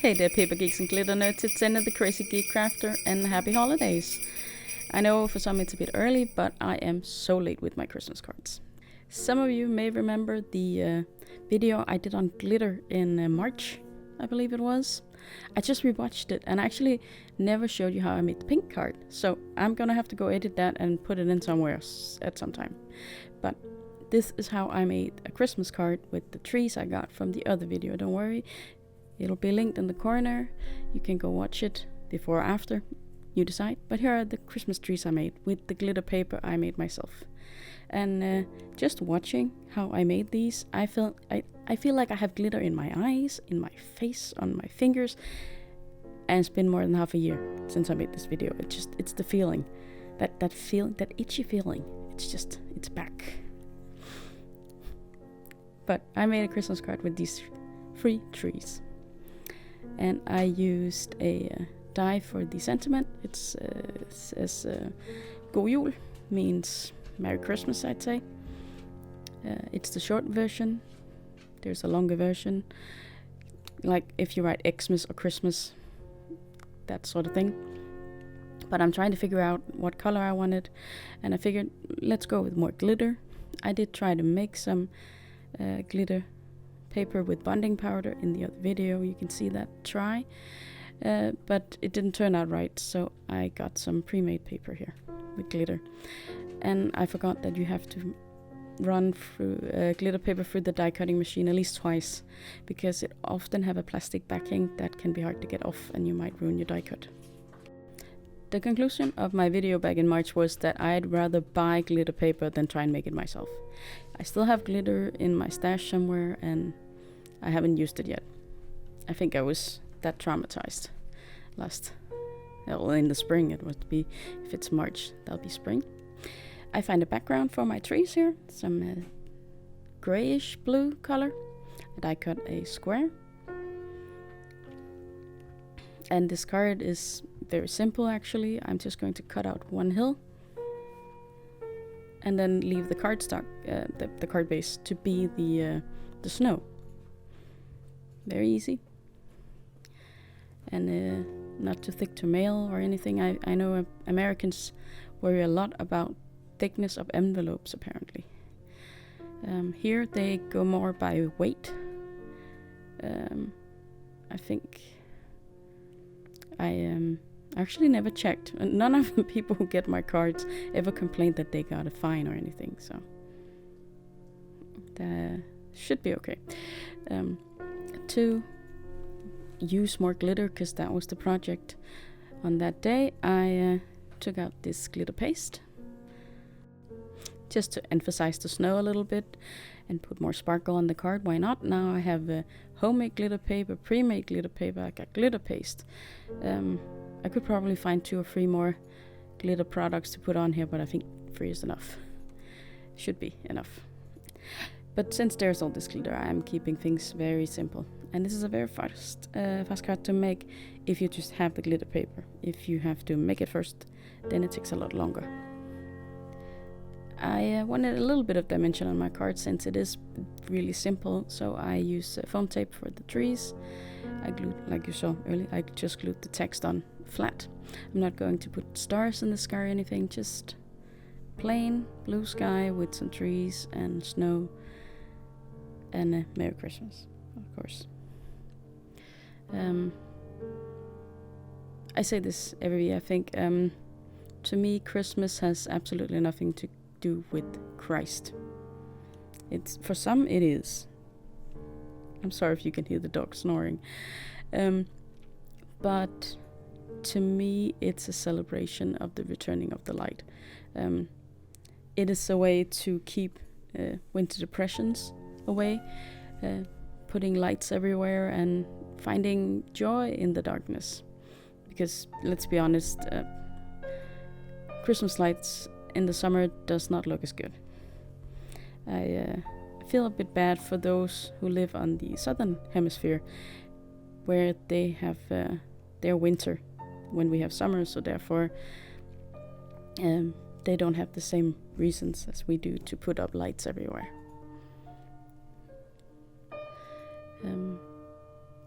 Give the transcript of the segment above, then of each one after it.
Hey there, paper geeks and glitter nerds, it's Anita the crazy geek crafter, and happy holidays. I know for some it's a bit early, but I am so late with my Christmas cards. Some of you may remember the video I did on glitter in March, I believe it was. I just rewatched it and I actually never showed you how I made the pink card, so I'm gonna have to go edit that and put it in somewhere else at some time. But this is how I made a Christmas card with the trees I got from the other video. Don't worry, it'll be linked in the corner. You can go watch it before or after, you decide. But here are the Christmas trees I made with the glitter paper I made myself. And just watching how I made these, I feel like I have glitter in my eyes, in my face, on my fingers. And it's been more than half a year since I made this video. It's the feeling, that feeling, that itchy feeling. It's back. But I made a Christmas card with these 3 trees. And I used a die for the sentiment. It says God Jul, means Merry Christmas, I'd say. It's the short version. There's a longer version, like if you write Xmas or Christmas, that sort of thing. But I'm trying to figure out what color I wanted, and I figured let's go with more glitter. I did try to make some glitter paper with bonding powder in the other video. You can see that try, but it didn't turn out right, so I got some pre-made paper here with glitter. And I forgot that you have to run through glitter paper through the die cutting machine at least twice, because it often have a plastic backing that can be hard to get off and you might ruin your die cut. The conclusion of my video back in March was that I'd rather buy glitter paper than try and make it myself. I still have glitter in my stash somewhere and I haven't used it yet. I think I was that traumatized in the spring. It would be, if it's March, that'll be spring. I find a background for my trees here, some grayish blue color. And I cut a square. And this card is very simple actually. I'm just going to cut out one hill and then leave the cardstock, the card base, to be the snow. Very easy. And not too thick to mail or anything. I know Americans worry a lot about thickness of envelopes apparently. Here they go more by weight. I think I actually never checked. None of the people who get my cards ever complained that they got a fine or anything, so that should be okay. To use more glitter, because that was the project on that day, I took out this glitter paste just to emphasize the snow a little bit and put more sparkle on the card. Why not? Now I have homemade glitter paper, pre-made glitter paper, I got glitter paste. I could probably find 2 or 3 more glitter products to put on here, but I think 3 is enough. Should be enough. But since there's all this glitter, I'm keeping things very simple. And this is a very fast card to make if you just have the glitter paper. If you have to make it first, then it takes a lot longer. I wanted a little bit of dimension on my card since it is really simple, so I use foam tape for the trees. I glued, like you saw earlier, I just glued the text on flat. I'm not going to put stars in the sky or anything, just plain blue sky with some trees and snow and Merry Christmas, of course. I say this every year, I think. To me, Christmas has absolutely nothing to do with Christ. It's, for some it is. I'm sorry if you can hear the dog snoring. But to me it's a celebration of the returning of the light. It is a way to keep winter depressions away, putting lights everywhere and finding joy in the darkness. Because let's be honest, Christmas lights in the summer does not look as good. I feel a bit bad for those who live on the southern hemisphere, where they have their winter when we have summer, so therefore they don't have the same reasons as we do to put up lights everywhere.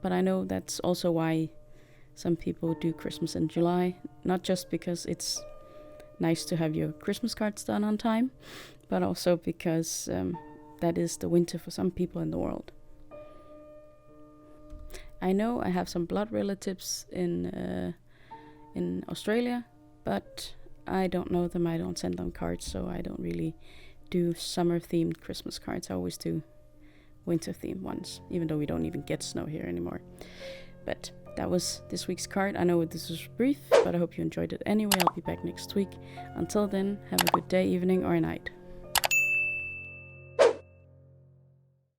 but I know that's also why some people do Christmas in July, not just because it's nice to have your Christmas cards done on time, but also because that is the winter for some people in the world. I know I have some blood relatives in Australia, but I don't know them. I don't send them cards, so I don't really do summer-themed Christmas cards. I always do winter-themed ones, even though we don't even get snow here anymore. But that was this week's card. I know this was brief, but I hope you enjoyed it anyway. I'll be back next week. Until then, have a good day, evening, or night.